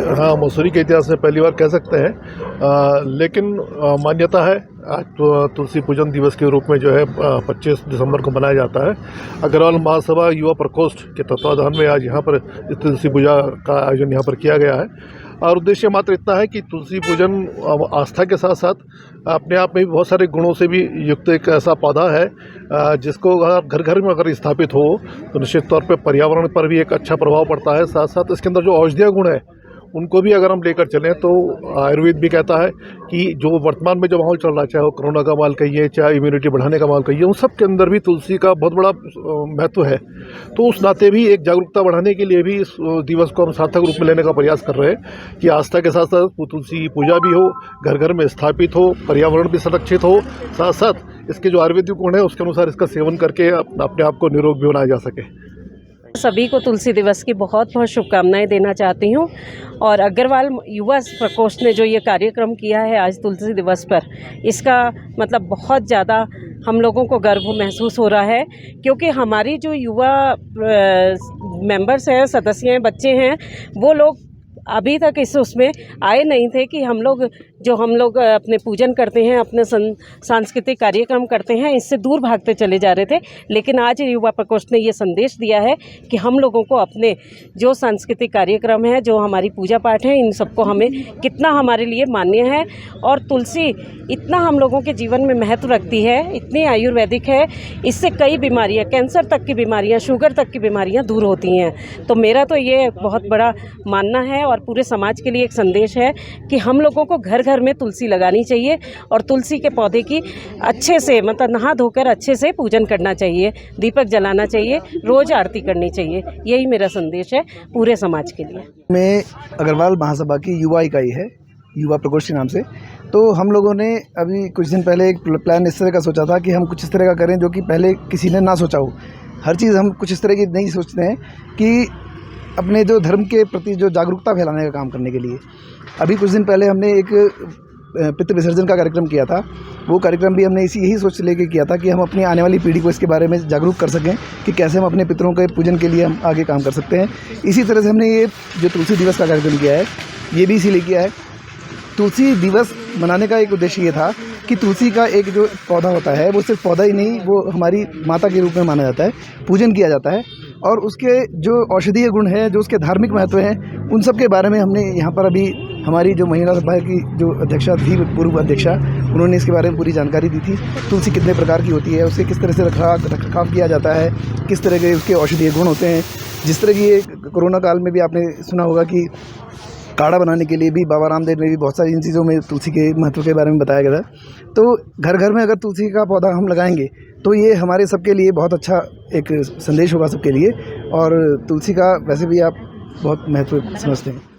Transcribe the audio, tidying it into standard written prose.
हाँ, मसूरी के इतिहास में पहली बार कह सकते हैं। लेकिन मान्यता है आज तो तुलसी पूजन दिवस के रूप में जो है 25 दिसंबर को मनाया जाता है। अग्रवाल महासभा युवा प्रकोष्ठ के तत्वाधान में आज यहाँ पर इस तुलसी पूजा का आयोजन यहाँ पर किया गया है और उद्देश्य मात्र इतना है कि तुलसी पूजन आस्था के साथ साथ अपने आप में भी बहुत सारे गुणों से भी युक्त एक ऐसा पौधा है जिसको घर घर में अगर स्थापित हो तो निश्चित तौर पे पर्यावरण पर भी एक अच्छा प्रभाव पड़ता है। साथ साथ इसके अंदर जो औषधीय गुण है उनको भी अगर हम लेकर चलें तो आयुर्वेद भी कहता है कि जो वर्तमान में जो माहौल चल रहा है, चाहे वो कोरोना का माहौल कहिए, चाहे इम्यूनिटी बढ़ाने का माहौल कहिए, उन सब के अंदर भी तुलसी का बहुत बड़ा महत्व है। तो उस नाते भी एक जागरूकता बढ़ाने के लिए भी इस दिवस को हम सार्थक रूप में लेने का प्रयास कर रहे हैं कि आस्था के साथ साथ तुलसी पूजा भी हो, घर घर में स्थापित हो, पर्यावरण भी संरक्षित हो, साथ साथ इसके जो आयुर्वेदिक गुण है उसके अनुसार इसका सेवन करके अपने आप को निरोग भी बनाया जा सके। सभी को तुलसी दिवस की बहुत बहुत शुभकामनाएं देना चाहती हूं और अग्रवाल युवा प्रकोष्ठ ने जो ये कार्यक्रम किया है आज तुलसी दिवस पर, इसका मतलब बहुत ज़्यादा हम लोगों को गर्व महसूस हो रहा है क्योंकि हमारी जो युवा मेंबर्स हैं, सदस्य हैं, बच्चे हैं, वो लोग अभी तक उसमें आए नहीं थे कि हम लोग अपने पूजन करते हैं, अपने सांस्कृतिक कार्यक्रम करते हैं, इससे दूर भागते चले जा रहे थे। लेकिन आज युवा प्रकोष्ठ ने ये संदेश दिया है कि हम लोगों को अपने जो सांस्कृतिक कार्यक्रम है, जो हमारी पूजा पाठ है, इन सबको हमें कितना हमारे लिए मान्य है और तुलसी इतना हम लोगों के जीवन में महत्व रखती है, इतनी आयुर्वेदिक है, इससे कई बीमारियाँ, कैंसर तक की बीमारियाँ, शुगर तक की बीमारियाँ दूर होती हैं। तो मेरा तो ये बहुत बड़ा मानना है और पूरे समाज के लिए एक संदेश है कि हम लोगों को घर घर में तुलसी लगानी चाहिए और तुलसी के पौधे की अच्छे से मतलब नहा धोकर अच्छे से पूजन करना चाहिए, दीपक जलाना चाहिए, रोज़ आरती करनी चाहिए। यही मेरा संदेश है पूरे समाज के लिए। मैं अग्रवाल महासभा की युवा इकाई है, युवा प्रकोष्ठ के नाम से। तो हम लोगों ने अभी कुछ दिन पहले एक प्लान इस तरह का सोचा था कि हम कुछ इस तरह का करें जो कि पहले किसी ने ना सोचा हो। हर चीज़ हम कुछ इस तरह की नहीं सोचते हैं कि अपने जो धर्म के प्रति जो जागरूकता फैलाने का काम करने के लिए। अभी कुछ दिन पहले हमने एक पितृ विसर्जन का कार्यक्रम किया था। वो कार्यक्रम भी हमने यही सोच लेके किया था कि हम अपनी आने वाली पीढ़ी को इसके बारे में जागरूक कर सकें कि कैसे हम अपने पितरों के पूजन के लिए हम आगे काम कर सकते हैं। इसी तरह से हमने ये जो तुलसी दिवस का कार्यक्रम किया है, ये भी इसीलिए किया है। तुलसी दिवस मनाने का एक उद्देश्य ये था कि तुलसी का एक जो पौधा होता है वो सिर्फ पौधा ही नहीं, वो हमारी माता के रूप में माना जाता है, पूजन किया जाता है और उसके जो औषधीय गुण हैं, जो उसके धार्मिक महत्व हैं, उन सब के बारे में हमने यहाँ पर अभी हमारी जो महिला सभा की जो अध्यक्षा थी, पूर्व अध्यक्षा, उन्होंने इसके बारे में पूरी जानकारी दी थी। तुलसी कितने प्रकार की होती है, उसे किस तरह से रखरखाव किया जाता है, किस तरह के उसके औषधीय गुण होते हैं। जिस तरह की ये कोरोना काल में भी आपने सुना होगा कि काढ़ा बनाने के लिए भी बाबा रामदेव ने भी बहुत सारी इन चीज़ों में तुलसी के महत्व के बारे में बताया गया था। तो घर घर में अगर तुलसी का पौधा हम लगाएंगे तो ये हमारे सबके लिए बहुत अच्छा एक संदेश होगा सबके लिए। और तुलसी का वैसे भी आप बहुत महत्व समझते हैं।